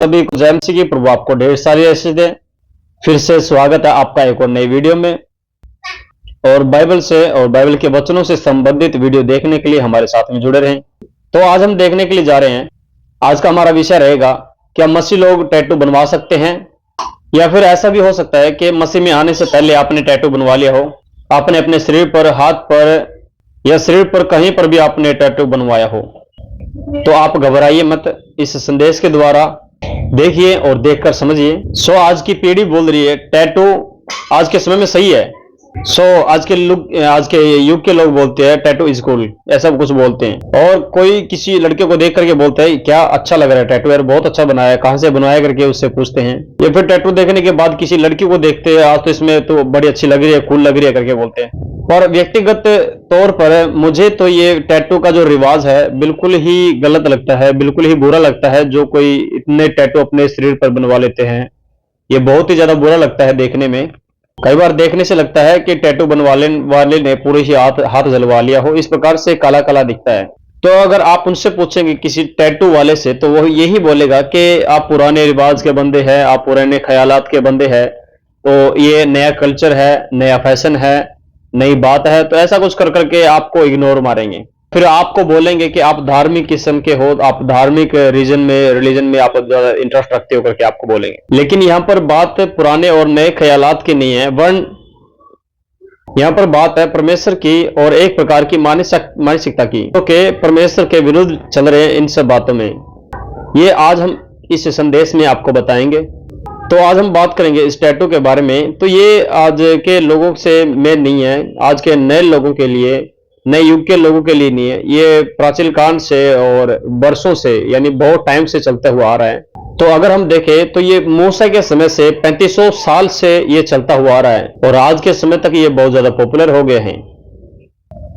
सभी को जय मसीह की। प्रभु आपको ढेर सारी आशीष दे। फिर से स्वागत है आपका एक और नई वीडियो में, और बाइबल से और बाइबल के वचनों से संबंधित वीडियो देखने के लिए हमारे साथ में जुड़े रहें। तो आज हम देखने के लिए जा रहे हैं, आज का हमारा विषय रहेगा, क्या मसीह लोग टैटू बनवा सकते हैं? या फिर ऐसा भी हो सकता है कि मसीह में आने से पहले आपने टैटू बनवा लिया हो, आपने अपने शरीर पर, हाथ पर या शरीर पर कहीं पर भी आपने टैटू बनवाया हो। तो आप घबराइए मत, इस संदेश के द्वारा देखिए और देखकर समझिए। आज की पीढ़ी बोल रही है टैटू आज के समय में सही है। आज के युग के लोग बोलते हैं टैटू इज कूल, ऐसा कुछ बोलते हैं। और कोई किसी लड़के को देख करके बोलता है क्या अच्छा लग रहा है टैटू, यार बहुत अच्छा बनाया है, कहां से बनवाया करके उससे पूछते हैं। या फिर टैटू देखने के बाद किसी लड़की को देखते हैं, आज तो इसमें तो बड़ी अच्छी लग रही है, कूल लग रही है करके बोलते हैं। और व्यक्तिगत तौर पर मुझे तो ये टैटू का जो रिवाज है बिल्कुल ही गलत लगता है, बिल्कुल ही बुरा लगता है। जो कोई इतने टैटू अपने शरीर पर बनवा लेते हैं, ये बहुत ही ज्यादा बुरा लगता है देखने में। कई बार देखने से लगता है कि टैटू बनवाने वाले ने पूरे ही हाथ जलवा लिया हो, इस प्रकार से काला काला दिखता है। तो अगर आप उनसे पूछेंगे किसी टैटू वाले से, तो वो यही बोलेगा कि आप पुराने रिवाज के बंदे हैं, आप पुराने ख्यालात के बंदे हैं, तो ये नया कल्चर है, नया फैशन है, नई बात है, तो ऐसा कुछ कर करके आपको इग्नोर मारेंगे। फिर आपको बोलेंगे कि आप धार्मिक किस्म के हो, आप धार्मिक रिलीजन में आप ज्यादा इंटरेस्ट रखते हो करके आपको बोलेंगे। लेकिन यहाँ पर बात पुराने और नए ख्यालात की नहीं है, वरन यहाँ पर बात है परमेश्वर की और एक प्रकार की मानसिकता की, क्योंकि परमेश्वर के विरुद्ध चल रहे हैं इन सब बातों में। ये आज हम इस संदेश में आपको बताएंगे। तो आज हम बात करेंगे इस टैटू के बारे में। तो ये आज के लोगों से मेल नहीं है, आज के नए लोगों के लिए, नए युग के लोगों के लिए नहीं है। ये प्राचीन काल से और वर्षों से, यानी बहुत टाइम से चलता हुआ आ रहा है। तो अगर हम देखें तो ये मूसा के समय से 3500 साल से ये चलता हुआ आ रहा है, और आज के समय तक ये बहुत ज्यादा पॉपुलर हो गए हैं।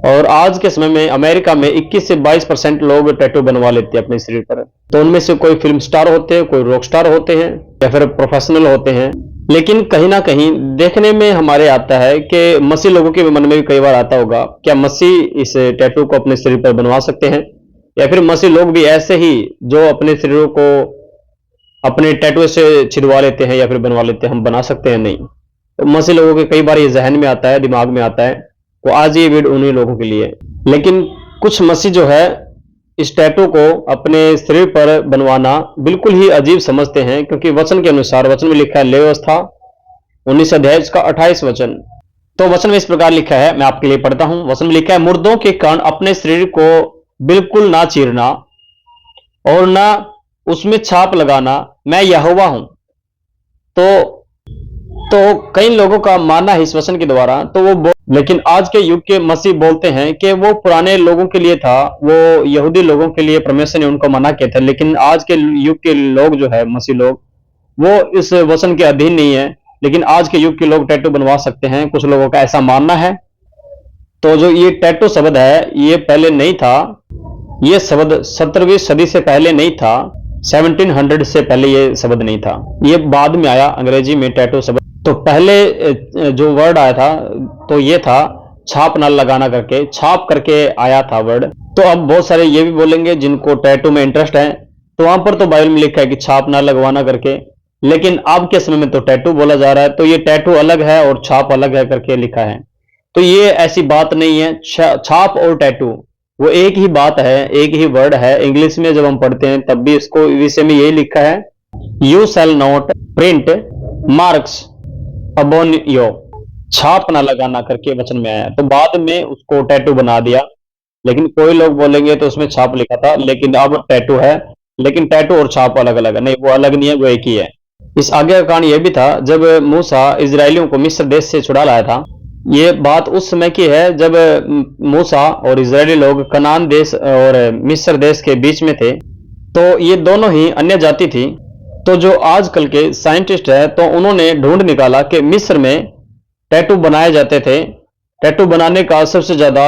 और आज के समय में अमेरिका में 21 से 22% लोग टैटू बनवा लेते हैं अपने शरीर पर। तो उनमें से कोई फिल्म स्टार होते हैं, कोई रॉक स्टार होते हैं, या फिर प्रोफेशनल होते हैं। लेकिन कहीं ना कहीं देखने में हमारे आता है कि मसीह लोगों के मन में भी कई बार आता होगा, क्या मसीह इस टैटू को अपने शरीर पर बनवा सकते हैं? या फिर मसीह लोग भी ऐसे ही जो अपने शरीरों को अपने टैटू से छिदवा लेते हैं या फिर बनवा लेते हैं, हम बना सकते हैं? नहीं। तो मसीह लोगों के कई बार ये जहन में आता है, दिमाग में आता है। तो आज ये वीडियो उन्हीं लोगों के लिए। लेकिन कुछ मसीह जो है इस टैटू को अपने शरीर पर बनवाना बिल्कुल ही अजीब समझते हैं, क्योंकि वचन के अनुसार, वचन में लिखा है, लेवी व्यवस्था 19 अध्याय का 28 वचन। तो वचन में इस प्रकार लिखा है, मैं आपके लिए पढ़ता हूं। वचन में लिखा है, मुर्दों के कारण अपने शरीर को बिल्कुल ना चीरना और ना उसमें छाप लगाना, मैं यहोवा हूं। तो कई लोगों का मानना है इस वचन के द्वारा, तो वो लेकिन आज के युग के मसीह बोलते हैं कि वो पुराने लोगों के लिए था, वो यहूदी लोगों के लिए परमेश्वर ने उनको मना किया था। लेकिन आज के युग के लोग जो है, मसीह लोग, वो इस वचन के अधीन नहीं है। लेकिन आज के युग के लोग टैटू बनवा सकते हैं, कुछ लोगों का ऐसा मानना है। तो जो ये टैटू शब्द है, ये पहले नहीं था। ये शब्द 17वीं सदी से पहले नहीं था, 1700 से पहले ये शब्द नहीं था, ये बाद में आया अंग्रेजी में टैटू शब्द। तो पहले जो वर्ड आया था तो ये था छाप ना लगाना करके, छाप करके आया था वर्ड। तो अब बहुत सारे ये भी बोलेंगे जिनको टैटू में इंटरेस्ट है, तो वहां पर तो बाइबल में लिखा है कि छाप ना लगवाना करके। लेकिन अब के समय में तो टैटू बोला जा रहा है, तो ये टैटू अलग है और छाप अलग है करके लिखा है। तो ये ऐसी बात नहीं है। छाप और टैटू वो एक ही बात है, एक ही वर्ड है। इंग्लिश में जब हम पढ़ते हैं तब भी इसको विषय में यही लिखा है, you shall not print marks upon your, छाप ना लगाना करके वचन में आया। तो बाद में उसको टैटू बना दिया। लेकिन कोई लोग बोलेंगे तो उसमें छाप लिखा था, लेकिन अब टैटू है। लेकिन टैटू और छाप अलग अलग है, नहीं, वो अलग नहीं है, वो एक ही है। इस आगे का कारण यह भी था, जब मूसा इजरायलियों को मिस्र देश से छुड़ा लाया था। ये बात उस समय की है जब मूसा और इजरायली लोग कनान देश और मिस्र देश के बीच में थे। तो ये दोनों ही अन्य जाति थी। तो जो आजकल के साइंटिस्ट है, तो उन्होंने ढूंढ निकाला कि मिस्र में टैटू बनाए जाते थे। टैटू बनाने का सबसे ज्यादा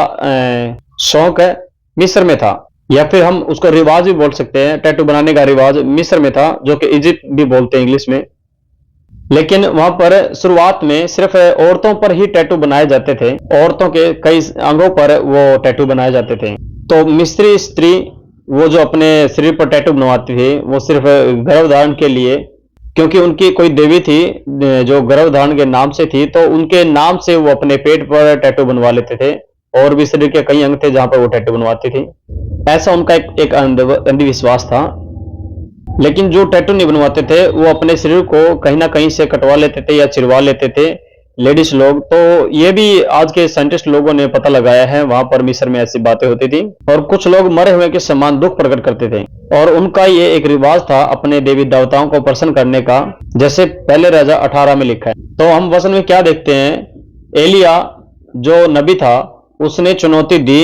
शौक है मिस्र में था, या फिर हम उसका रिवाज भी बोल सकते हैं। टैटू बनाने का रिवाज मिस्र में था, जो कि इजिप्ट भी बोलते हैं इंग्लिश में। लेकिन वहां पर शुरुआत में सिर्फ औरतों पर ही टैटू बनाए जाते थे, औरतों के कई अंगों पर वो टैटू बनाए जाते थे। तो मिस्री स्त्री वो जो अपने शरीर पर टैटू बनवाती थी वो सिर्फ गर्भधारण के लिए, क्योंकि उनकी कोई देवी थी जो गर्भधारण के नाम से थी, तो उनके नाम से वो अपने पेट पर टैटू बनवा लेते थे। और भी शरीर के कई अंग थे जहां पर वो टैटू बनवाती थी। ऐसा उनका एक अंधविश्वास था। लेकिन जो टैटू नहीं बनवाते थे वो अपने शरीर को कहीं ना कहीं से कटवा लेते थे या चिरवा लेते थे लेडीज लोग। तो ये भी आज के साइंटिस्ट लोगों ने पता लगाया है, वहां पर मिस्र में ऐसी बातें होती थी। और कुछ लोग मरे हुए के समान दुख प्रकट करते थे और उनका ये एक रिवाज था अपने देवी देवताओं को प्रसन्न करने का, जैसे पहले राजा 18 में लिखा है। तो हम वचन में क्या देखते हैं, एलिया जो नबी था उसने चुनौती दी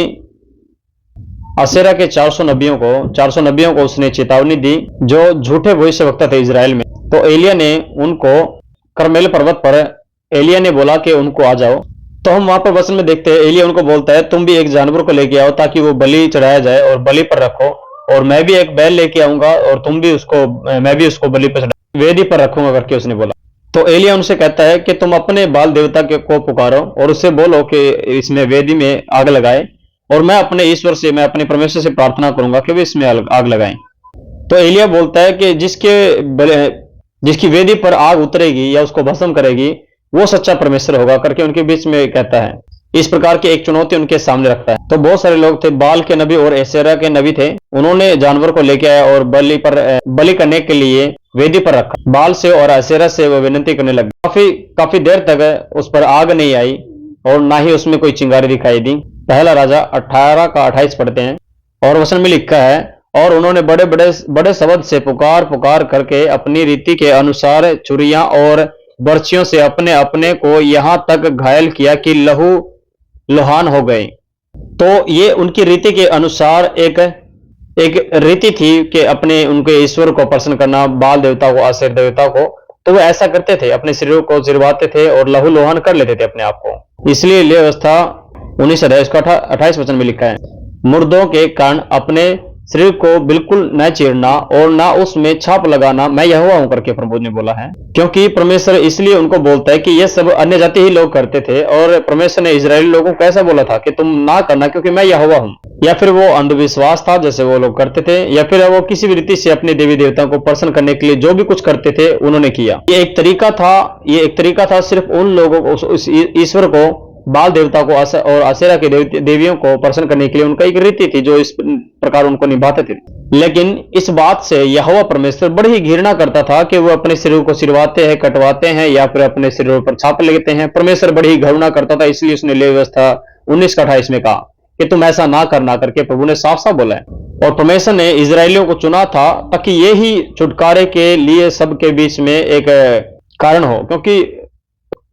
असेरा के 400 नबियों को उसने चेतावनी दी जो झूठे भविष्यवक्ता थे इजराइल में। तो एलिया ने उनको करमेल पर्वत पर एलिया ने बोला कि उनको आ जाओ। तो हम वहां पर वचन में देखते हैं एलिया उनको बोलता है तुम भी एक जानवर को लेके आओ ताकि वो बलि चढ़ाया जाए और बलि पर रखो, और मैं भी एक बैल लेके आऊंगा और मैं भी उसको बलि पर वेदी पर रखूंगा करके उसने बोला। तो एलिया उनसे कहता है कि तुम अपने बाल देवता को पुकारो और उससे बोलो कि इसमें वेदी में आग लगाए, और मैं अपने परमेश्वर से प्रार्थना करूंगा कि वे इसमें आग लगाएं। तो एलिया बोलता है कि जिसकी वेदी पर आग उतरेगी या उसको भस्म करेगी वो सच्चा परमेश्वर होगा करके उनके बीच में कहता है। इस प्रकार की एक चुनौती उनके सामने रखता है। तो बहुत सारे लोग थे, बाल के नबी और एसेरा के नबी थे, उन्होंने जानवर को लेके आया और बलि करने के लिए वेदी पर रखा। बाल से और एसेरा से वो विनती करने लगे। काफी देर तक उस पर आग नहीं आई और ना ही उसमें कोई चिंगारी दिखाई दी। पहला राजा 18 का 28 पढ़ते हैं और वचन में लिखा है, और उन्होंने बड़े शब्द से पुकार करके अपनी रीति के अनुसार छुरियां और बर्छियों से अपने अपने को यहां तक घायल किया कि लहू लुहान हो गए। तो ये उनकी रीति के अनुसार एक रीति थी कि उनके ईश्वर को प्रसन्न करना, बाल देवता को, आशेर देवता को। तो वो ऐसा करते थे, अपने शरीर को चिरवाते थे और लहू लुहान कर लेते थे अपने आप को। इसलिए ये व्यवस्था 19 अध्याय 28 वचन में लिखा है, मुर्दों के कारण अपने शरीर को बिल्कुल न चीरना और ना उसमें छाप लगाना, मैं यहोवा हूं करके प्रभु ने बोला है। क्योंकि परमेश्वर इसलिए उनको बोलता है कि ये सब अन्य जाति ही लोग करते थे, और परमेश्वर ने इजरायली लोगों को ऐसा बोला था कि तुम ना करना क्योंकि मैं यहोवा हूं। या फिर वो अंधविश्वास था जैसे वो लोग करते थे, या फिर वो किसी भी रीति से अपने देवी देवताओं को प्रसन्न करने के लिए जो भी कुछ करते थे उन्होंने किया। ये एक तरीका था सिर्फ उन लोगों को, ईश्वर को, बाल देवता को और आशेरा के देवियों को प्रसन्न करने के लिए उनका एक रीति थी जो इस प्रकार उनको निभाते थे। लेकिन इस बात से यहोवा परमेश्वर बड़ी ही घृणा करता था कि वो अपने शरीर को सिरवाते हैं, कटवाते हैं या फिर अपने शरीर पर छाप लेते हैं। परमेश्वर बड़ी ही घृणा करता था, इसलिए उसने ले व्यवस्था 19 का 28 में कहा कि तुम ऐसा ना करना करके प्रभु ने साफ साफ बोला है। और परमेश्वर ने इजरायलियों को चुना था ताकि ये ही छुटकारे के लिए सबके बीच में एक कारण हो, क्योंकि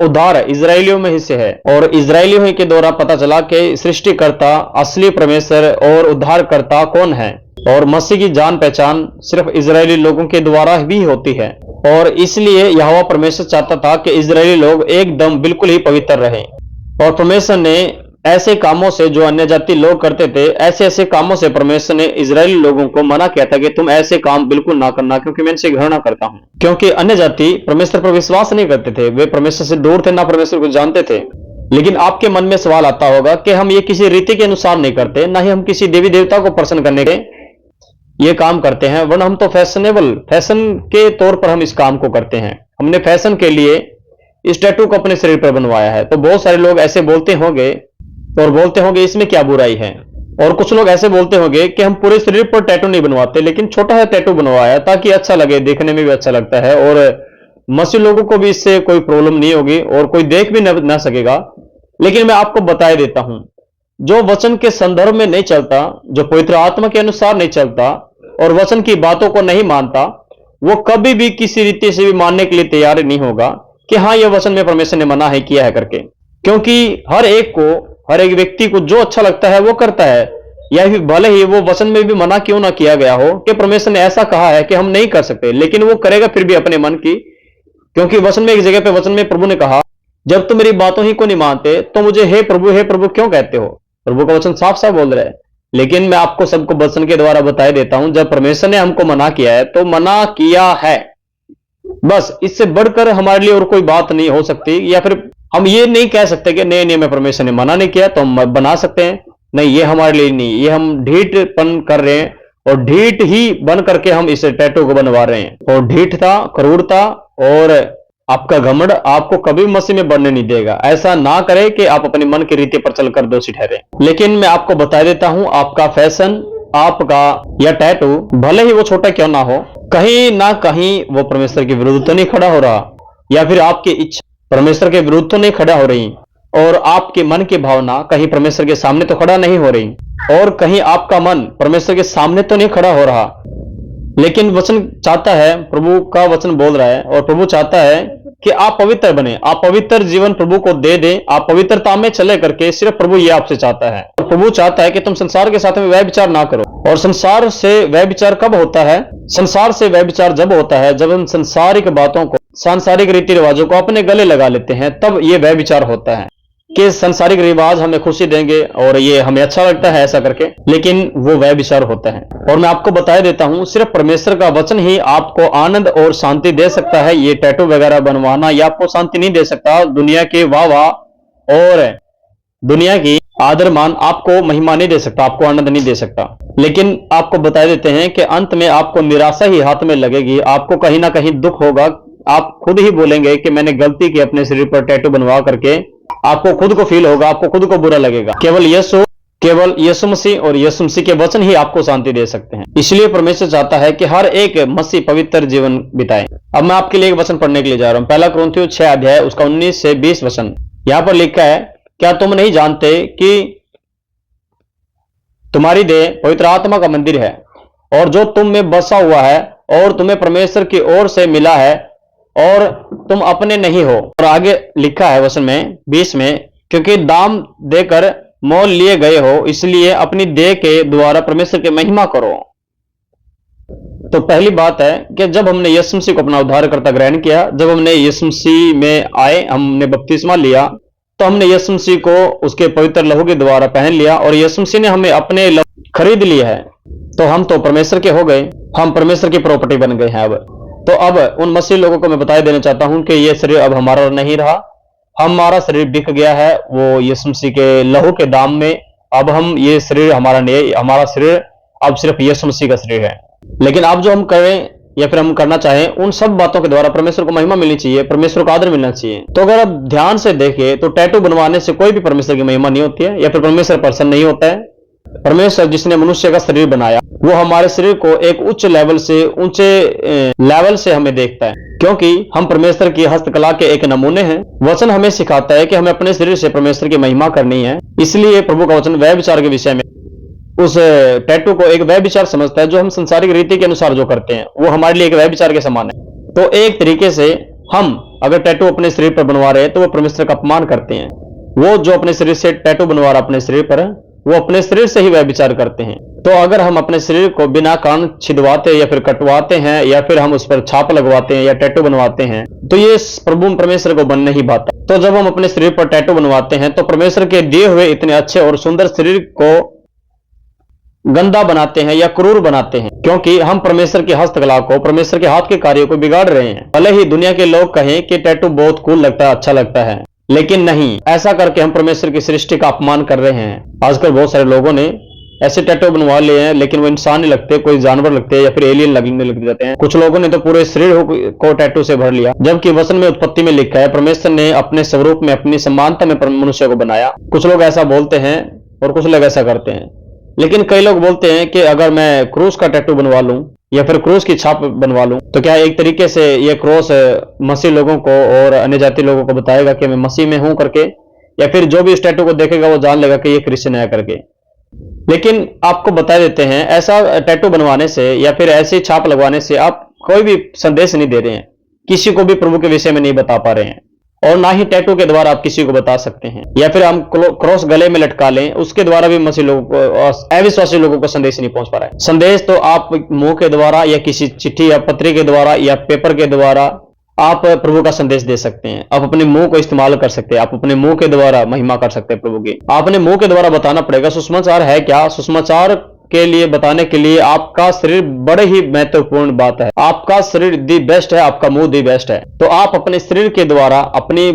उद्धार इजरायलियों में ही से है। और इजरायलियों ही के द्वारा पता चला कि सृष्टिकर्ता, असली परमेश्वर और उद्धारकर्ता कौन है, और मसीह की जान पहचान सिर्फ इजरायली लोगों के द्वारा भी होती है। और इसलिए यहोवा परमेश्वर चाहता था कि इजरायली लोग एकदम बिल्कुल ही पवित्र रहें। और परमेश्वर ने ऐसे कामों से जो अन्य जाति लोग करते थे, ऐसे कामों से परमेश्वर ने इजरायली लोगों को मना किया था कि तुम ऐसे काम बिल्कुल ना करना, क्योंकि मैं इनसे घृणा करता हूं। क्योंकि अन्य जाति परमेश्वर पर विश्वास नहीं करते थे, वे परमेश्वर से दूर थे, ना परमेश्वर को जानते थे। लेकिन आपके मन में सवाल आता होगा कि हम ये किसी रीति के अनुसार नहीं करते, ना ही हम किसी देवी देवता को प्रसन्न करने के ये काम करते हैं, वरना हम तो फैशन के तौर पर हम इस काम को करते हैं। हमने फैशन के लिए इस टैटू को अपने शरीर पर बनवाया है। तो बहुत सारे लोग ऐसे बोलते होंगे इसमें क्या बुराई है। और कुछ लोग ऐसे बोलते होंगे कि हम पूरे शरीर पर टैटू नहीं बनवाते, लेकिन छोटा सा टैटू बनवाया ताकि अच्छा लगे, देखने में भी अच्छा लगता है, और मसीह लोगों को भी इससे कोई प्रॉब्लम नहीं होगी और कोई देख भी ना सकेगा। लेकिन मैं आपको बता देता हूं, जो वचन के संदर्भ में नहीं चलता, जो पवित्र आत्मा के अनुसार नहीं चलता और वचन की बातों को नहीं मानता, वो कभी भी किसी रीति से भी मानने के लिए तैयार नहीं होगा कि हाँ यह वचन में परमेश्वर ने मना है किया है करके। क्योंकि हर एक व्यक्ति को जो अच्छा लगता है वो करता है, या फिर भले ही वो वचन में भी मना क्यों ना किया गया हो कि परमेश्वर ने ऐसा कहा है कि हम नहीं कर सकते, लेकिन वो करेगा फिर भी अपने मन की। क्योंकि वचन में एक जगह पे वचन में प्रभु ने कहा, जब तुम मेरी बातों ही को नहीं मानते तो मुझे हे प्रभु क्यों कहते हो। प्रभु का वचन साफ साफ बोल रहा है। लेकिन मैं आपको सबको वचन के द्वारा बताए देता हूं, जब परमेश्वर ने हमको मना किया है तो मना किया है, बस इससे बढ़कर हमारे लिए और कोई बात नहीं हो सकती। या फिर हम ये नहीं कह सकते कि नहीं मैं परमेश्वर ने मना नहीं किया तो हम बना सकते हैं, नहीं, ये हमारे लिए नहीं, ये हम ढीठपन कर रहे हैं, और ढीठ ही बन करके हम इस टैटू को बनवा रहे हैं। और ढीठता, क्रूरता और आपका घमंड आपको कभी मसीह में बढ़ने नहीं देगा। ऐसा ना करें कि आप अपने मन की रीति पर चलकर दोषी ठहरे। लेकिन मैं आपको बता देता हूं, आपका फैशन, आपका या टैटू भले ही वो छोटा क्यों ना हो, कहीं ना कहीं वो परमेश्वर के विरुद्ध तो नहीं खड़ा हो रहा, या फिर आपकी इच्छा परमेश्वर के विरुद्ध तो नहीं खड़ा हो रही, और आपके मन की भावना कहीं परमेश्वर के सामने तो खड़ा नहीं हो रही, और कहीं आपका मन परमेश्वर के सामने तो नहीं खड़ा हो रहा। लेकिन वचन चाहता है, प्रभु का वचन बोल रहा है, और प्रभु चाहता है कि आप पवित्र बने, आप पवित्र जीवन प्रभु को दे दें, आप पवित्रता में चले करके, सिर्फ प्रभु ये आपसे चाहता है। और प्रभु चाहता है कि तुम संसार के साथ में वह विचार ना करो। और संसार से वह विचार कब होता है? संसार से वह विचार जब होता है जब हम सांसारिक बातों को, सांसारिक रीति रिवाजों को अपने गले लगा लेते हैं, तब ये वह विचार होता है कि सांसारिक रिवाज हमें खुशी देंगे और ये हमें अच्छा लगता है ऐसा करके, लेकिन वो वह विचार होता है। और मैं आपको बता देता हूं, सिर्फ परमेश्वर का वचन ही आपको आनंद और शांति दे सकता है। ये टैटू वगैरह बनवाना ये आपको शांति नहीं दे सकता। दुनिया के वाह और दुनिया की आदर मान आपको महिमा नहीं दे सकता, आपको आनंद नहीं दे सकता। लेकिन आपको बता देते हैं कि अंत में आपको निराशा ही हाथ में लगेगी, आपको कहीं ना कहीं दुख होगा, आप खुद ही बोलेंगे कि मैंने गलती की अपने शरीर पर टैटू बनवा करके। आपको खुद को फील होगा, आपको खुद को बुरा लगेगा। केवल यीशु मसीह और यीशु मसीह के वचन ही आपको शांति दे सकते हैं। इसलिए परमेश्वर चाहता है कि हर एक मसीह पवित्र जीवन बिताए। अब मैं आपके लिए एक वचन पढ़ने के लिए जा रहा हूं, पहला कुरिन्थियों 6 अध्याय उसका 19 से 20 वचन। यहां पर लिखा है, क्या तुम नहीं जानते कि तुम्हारी देह पवित्र आत्मा का मंदिर है और जो तुम में बसा हुआ है और तुम्हें परमेश्वर की ओर से मिला है और तुम अपने नहीं हो। और आगे लिखा है वचन में 20 में, क्योंकि दाम देकर मोल लिए गए हो, इसलिए अपनी देह के द्वारा परमेश्वर की महिमा करो। तो पहली बात है कि जब हमने यीशु मसीह को अपना उद्धारकर्ता ग्रहण किया, जब हमने यीशु मसीह में आए, हमने बपतिस्मा लिया, तो हमने यीशु मसीह को उसके पवित्र लहू के द्वारा पहन लिया और यीशु मसीह ने हमें अपने लहू खरीद लिया है। तो हम तो परमेश्वर के हो गए, हम परमेश्वर की प्रॉपर्टी बन गए हैं। अब उन मसीह लोगों को मैं बता देना चाहता हूं कि यह शरीर अब हमारा नहीं रहा, हमारा शरीर बिक गया है वो यीशु मसीह के लहू के दाम में। अब हम ये शरीर हमारा नहीं, हमारा शरीर अब सिर्फ यीशु मसीह का शरीर है। लेकिन अब जो हम करें या फिर हम करना चाहें, उन सब बातों के द्वारा परमेश्वर को महिमा मिलनी चाहिए, परमेश्वर को आदर मिलना चाहिए। तो अगर आप ध्यान से देखें तो टैटू बनवाने से कोई भी परमेश्वर की महिमा नहीं होती है या फिर परमेश्वर प्रसन्न नहीं होता है। परमेश्वर जिसने मनुष्य का शरीर बनाया वो हमारे शरीर को एक उच्च लेवल से, ऊंचे लेवल से हमें देखता है, क्योंकि हम परमेश्वर की हस्तकला के एक नमूने हैं। वचन हमें सिखाता है कि हमें अपने शरीर से परमेश्वर की महिमा करनी है। इसलिए प्रभु का वचन वह विचार के विषय में उस टैटू को एक वह विचार समझता है जो हम संसारिक रीति के अनुसार जो करते हैं वो हमारे लिए एक वह विचार के समान है। तो एक तरीके से हम अगर टैटू अपने शरीर पर बनवा रहे हैं तो वो परमेश्वर का अपमान करते हैं। वो जो अपने शरीर से टैटू बनवा रहा अपने शरीर पर, वो अपने शरीर से ही वह विचार करते हैं। तो अगर हम अपने शरीर को बिना कारण छिदवाते या फिर कटवाते हैं या फिर हम उस पर छाप लगवाते हैं या टैटू बनवाते हैं, तो ये प्रभु परमेश्वर को बन नहीं पाता। तो जब हम अपने शरीर पर टैटू बनवाते हैं तो परमेश्वर के दिए हुए इतने अच्छे और सुंदर शरीर को गंदा बनाते हैं या क्रूर बनाते हैं, क्योंकि हम परमेश्वर की हस्तकला को, परमेश्वर के हाथ के कार्यों को बिगाड़ रहे हैं। भले ही दुनिया के लोग कहें कि टैटू बहुत कूल लगता है, अच्छा लगता है, लेकिन नहीं, ऐसा करके हम परमेश्वर की सृष्टि का अपमान कर रहे हैं। आजकल बहुत सारे लोगों ने ऐसे टैटू बनवा लिए हैं, लेकिन वो इंसान नहीं लगते, कोई जानवर लगते हैं या फिर एलियन लगने लग जाते हैं। कुछ लोगों ने तो पूरे शरीर को टैटू से भर लिया, जबकि वचन में उत्पत्ति में लिखा है परमेश्वर ने अपने स्वरूप में, अपनी समानता में मनुष्य को बनाया। कुछ लोग ऐसा बोलते हैं और कुछ लोग ऐसा करते हैं। लेकिन कई लोग बोलते हैं कि अगर मैं क्रूस का टैटू बनवा लूं या फिर क्रूस की छाप बनवा लूं तो क्या एक तरीके से ये क्रॉस मसीह लोगों को और अन्य जाति लोगों को बताएगा कि मैं मसीह में हूं करके, या फिर जो भी इस टैटू को देखेगा वो जान लेगा कि ये क्रिश्चियन है करके। लेकिन आपको बता देते हैं, ऐसा टैटू बनवाने से या फिर ऐसी छाप लगवाने से आप कोई भी संदेश नहीं दे रहे हैं, किसी को भी प्रभु के विषय में नहीं बता पा रहे हैं, और ना ही टैटू के द्वारा आप किसी को बता सकते हैं। या फिर हम क्रॉस गले में लटका लें, उसके द्वारा भी मसीह लोगों को, अविश्वासी लोगों को संदेश नहीं पहुंच पा रहा है। संदेश तो आप मुंह के द्वारा या किसी चिट्ठी या पत्री के द्वारा या पेपर के द्वारा आप प्रभु का संदेश दे सकते हैं। आप अपने मुंह को इस्तेमाल कर सकते हैं, आप अपने मुंह के द्वारा महिमा कर सकते हैं प्रभु की। आपने मुंह के द्वारा बताना पड़ेगा सुसमाचार है क्या। सुसमाचार के लिए बताने के लिए आपका शरीर बड़े ही महत्वपूर्ण बात है। आपका शरीर दी बेस्ट है, आपका मुंह दी बेस्ट है। तो आप अपने शरीर के द्वारा, अपनी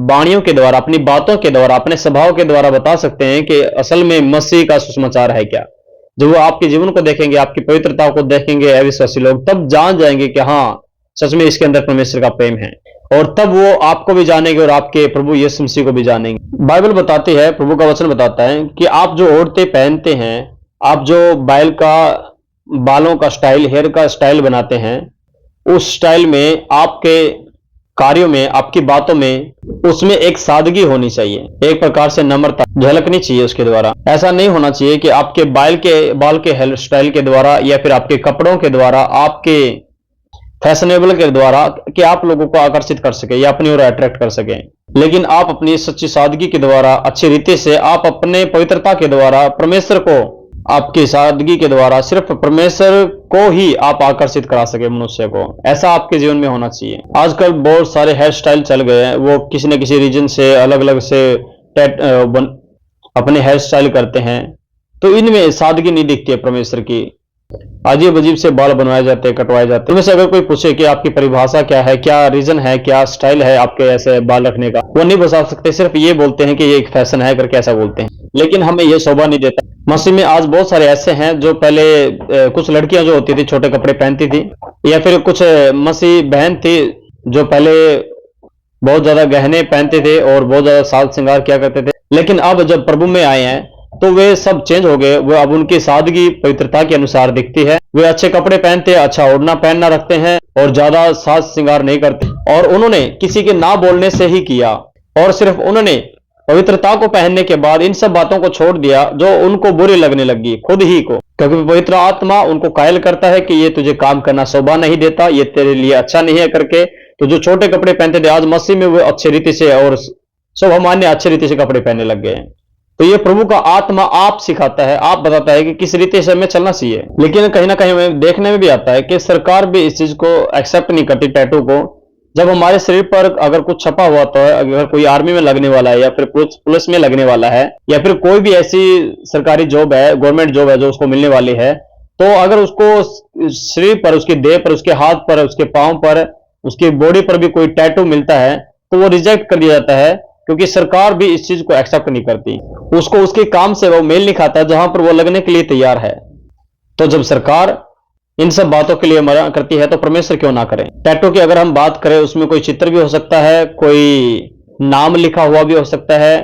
वाणियों के द्वारा, अपनी बातों के द्वारा, अपने स्वभाव के द्वारा बता सकते हैं कि असल में मसीह का सुसमाचार है क्या, जब वो आपके जीवन को देखेंगे, आपकी पवित्रता को देखेंगे अविश्वासी लोग, तब जान जाएंगे कि हाँ, सच में इसके अंदर परमेश्वर का प्रेम है। और तब वो आपको भी जानेंगे और आपके प्रभु यीशु मसीह को भी जानेंगे। बाइबल बताती है, प्रभु का वचन बताता है कि आप जो औरतें पहनते हैं, आप जो बालों का स्टाइल, हेयर का स्टाइल बनाते हैं, उस स्टाइल में, आपके कार्यों में, आपकी बातों में, उसमें एक सादगी होनी चाहिए, एक प्रकार से नम्रता झलकनी चाहिए उसके द्वारा। ऐसा नहीं होना चाहिए कि आपके बाल के हेयर स्टाइल के द्वारा या फिर आपके कपड़ों के द्वारा, आपके फैशनेबल के द्वारा कि आप लोगों को आकर्षित कर सके या अपनी ओर अट्रैक्ट कर सके। लेकिन आप अपनी सच्ची सादगी के द्वारा, अच्छी रीति से, आप अपने पवित्रता के द्वारा परमेश्वर को, आपकी सादगी के द्वारा सिर्फ परमेश्वर को ही आप आकर्षित करा सके मनुष्य को। ऐसा आपके जीवन में होना चाहिए। आजकल बहुत सारे हेयर स्टाइल चल गए हैं, वो किसी न किसी रीजन से अलग अलग से अपने हेयर स्टाइल करते हैं, तो इनमें सादगी नहीं दिखती है परमेश्वर की। अजीब अजीब से बाल बनवाए जाते हैं, कटवाए जाते हैं। इनमें से अगर कोई पूछे कि आपकी परिभाषा क्या है, क्या रीजन है, क्या स्टाइल है आपके ऐसे बाल रखने का, वो नहीं बता सकते। सिर्फ ये बोलते हैं कि ये एक फैशन है करके ऐसा बोलते हैं। लेकिन हमें ये शोभा नहीं देता। मसीह में आज बहुत सारे ऐसे हैं जो पहले कुछ लड़कियां जो होती थी छोटे कपड़े पहनती थी, या फिर कुछ मसीह बहन थी जो पहले बहुत ज्यादा गहने पहनते थे और बहुत ज्यादा साज श्रृंगार किया करते थे। लेकिन अब जब प्रभु में आए हैं तो वे सब चेंज हो गए। वो अब उनकी सादगी पवित्रता के अनुसार दिखती है। वे अच्छे कपड़े पहनते हैं, अच्छा ओढ़ना पहनना रखते हैं और ज्यादा साज श्रृंगार नहीं करते। और उन्होंने किसी के ना बोलने से ही किया, और सिर्फ उन्होंने पवित्रता को पहनने के बाद इन सब बातों को छोड़ दिया जो उनको बुरी लगने लगी खुद ही को, क्योंकि पवित्र आत्मा उनको कायल करता है कि ये तुझे काम करना शोभा नहीं देता, ये तेरे लिए अच्छा नहीं है करके। तो जो छोटे कपड़े पहनते थे, आज मसीह में वो अच्छी रीति से और शोभामान्य अच्छी रीति से कपड़े पहनने लग गए हैं। तो ये प्रभु का आत्मा आप सिखाता है, आप बताता है कि किस रीति से हमें चलना चाहिए। लेकिन कहीं ना कहीं हमें देखने में भी आता है कि सरकार भी इस चीज को एक्सेप्ट नहीं करती, टैटू को। जब हमारे शरीर पर अगर कुछ छपा हुआ, तो अगर कोई आर्मी में लगने वाला है या फिर पुलिस में लगने वाला है या फिर कोई भी ऐसी सरकारी जॉब है, गवर्नमेंट जॉब है जो उसको मिलने वाली है, तो अगर उसको शरीर पर, उसके देह पर, उसके हाथ पर, उसके पांव पर, उसकी बॉडी पर भी कोई टैटू मिलता है तो वो रिजेक्ट कर दिया जाता है, क्योंकि सरकार भी इस चीज को एक्सेप्ट नहीं करती। उसको उसके काम से वो मेल नहीं खाता जहां पर वो लगने के लिए तैयार है। तो जब सरकार इन सब बातों के लिए मना करती है तो परमेश्वर क्यों ना करें। टैटू की अगर हम बात करें, उसमें कोई चित्र भी हो सकता है, कोई नाम लिखा हुआ भी हो सकता है,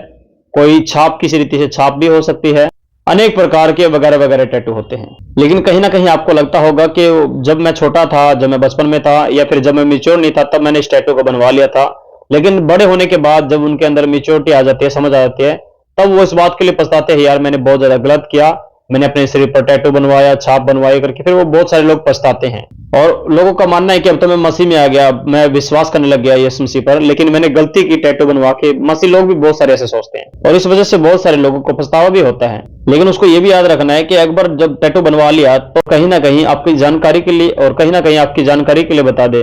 कोई छाप किसी रीति से छाप भी हो सकती है, अनेक प्रकार के वगैरह वगैरह टैटू होते हैं। लेकिन कहीं ना कहीं आपको लगता होगा कि जब मैं छोटा था, जब मैं बचपन में था या फिर जब मैं मैच्योर नहीं था, तब मैंने इस टैटू को बनवा लिया था। लेकिन बड़े होने के बाद जब उनके अंदर मैच्योरिटी आ जाती है, समझ आ जाती है, तब वो इस बात के लिए पछताते हैं, यार मैंने बहुत ज्यादा गलत किया, मैंने अपने शरीर पर टैटू बनवाया, छाप बनवाई करके। फिर वो बहुत सारे लोग पछताते हैं और लोगों का मानना है कि अब तो मैं मसीह में आ गया, मैं विश्वास करने लग गया यीशु मसीह पर, लेकिन मैंने गलती की टैटू बनवा के। मसीह लोग भी बहुत सारे ऐसे सोचते हैं और इस वजह से बहुत सारे लोगों को पछतावा भी होता है। लेकिन उसको ये भी याद रखना है कि एक बार जब टैटू बनवा लिया तो कहीं ना कहीं आपकी जानकारी के लिए, और कहीं ना कहीं आपकी जानकारी के लिए बता दे,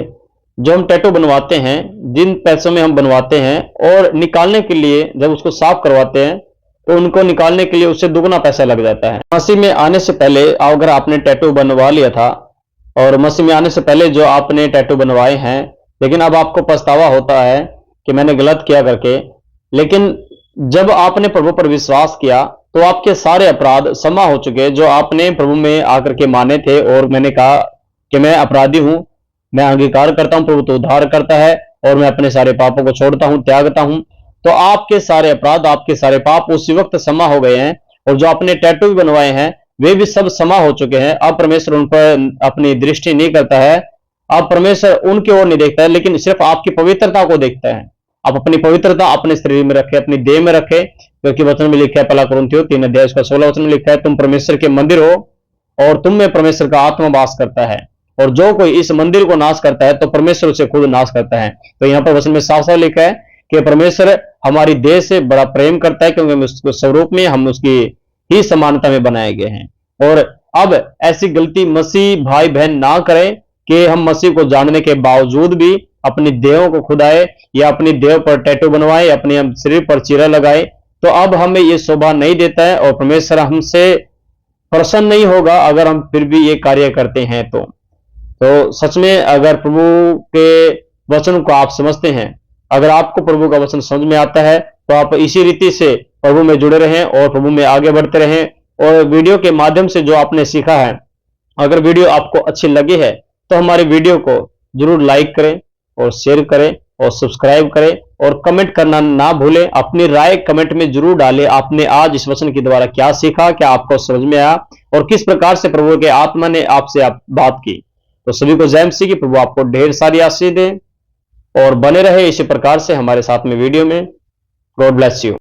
जो हम टैटू बनवाते हैं, जिन पैसों में हम बनवाते हैं, और निकालने के लिए जब उसको साफ करवाते हैं तो उनको निकालने के लिए उससे दुगना पैसा लग जाता है। मसीह में आने से पहले अगर आपने टैटू बनवा लिया था, और मसीह में आने से पहले जो आपने टैटू बनवाए हैं, लेकिन अब आपको पछतावा होता है कि मैंने गलत किया करके, लेकिन जब आपने प्रभु पर विश्वास किया तो आपके सारे अपराध क्षमा हो चुके जो आपने प्रभु में आकर के माने थे। और मैंने कहा कि मैं अपराधी हूं, मैं अंगीकार करता हूं, प्रभु तो उद्धार करता है और मैं अपने सारे पापों को छोड़ता हूं, त्यागता हूं, तो आपके सारे अपराध, आपके सारे पाप उसी वक्त क्षमा हो गए हैं। और जो आपने टैटू भी बनवाए हैं वे भी सब क्षमा हो चुके हैं। अब परमेश्वर उन पर अपनी दृष्टि नहीं करता है, अब परमेश्वर उनकी ओर नहीं देखता है, लेकिन सिर्फ आपकी पवित्रता को देखता है। आप अपनी पवित्रता अपने शरीर में रखे, अपनी देह में रखे, क्योंकि वचन में लिखा है, पहला कुरिन्थियों 3:16 वचन में लिखा है, तुम परमेश्वर के मंदिर हो और तुम में परमेश्वर का आत्मा वास करता है, और जो कोई इस मंदिर को नाश करता है तो परमेश्वर उसे खुद नाश करता है। तो यहाँ पर वचन में साफ साफ लिखा है कि परमेश्वर हमारी देह से बड़ा प्रेम करता है, क्योंकि हम उसके स्वरूप में, हम उसकी ही समानता में बनाए गए हैं। और अब ऐसी गलती मसीह भाई बहन ना करें कि हम मसीह को जानने के बावजूद भी अपनी देहों को खुदाए या अपनी देह पर टैटू बनवाए, अपने शरीर पर चीरा लगाए, तो अब हमें ये शोभा नहीं देता है और परमेश्वर हमसे प्रसन्न नहीं होगा अगर हम फिर भी ये कार्य करते हैं। तो सच में अगर प्रभु के वचन को आप समझते हैं, अगर आपको प्रभु का वचन समझ में आता है, तो आप इसी रीति से प्रभु में जुड़े रहें और प्रभु में आगे बढ़ते रहें और वीडियो के माध्यम से जो आपने सीखा है, अगर वीडियो आपको अच्छी लगी है तो हमारी वीडियो को जरूर लाइक करें और शेयर करें और सब्सक्राइब करें और कमेंट करना ना भूलें। अपनी राय कमेंट में जरूर डालें। आपने आज इस वचन के द्वारा क्या सीखा, क्या आपको समझ में आया और किस प्रकार से प्रभु के आत्मा ने आपसे बात की। तो सभी को जय मसीह की। प्रभु आपको ढेर सारी आशीष दे और बने रहे इसी प्रकार से हमारे साथ में वीडियो में। God bless you.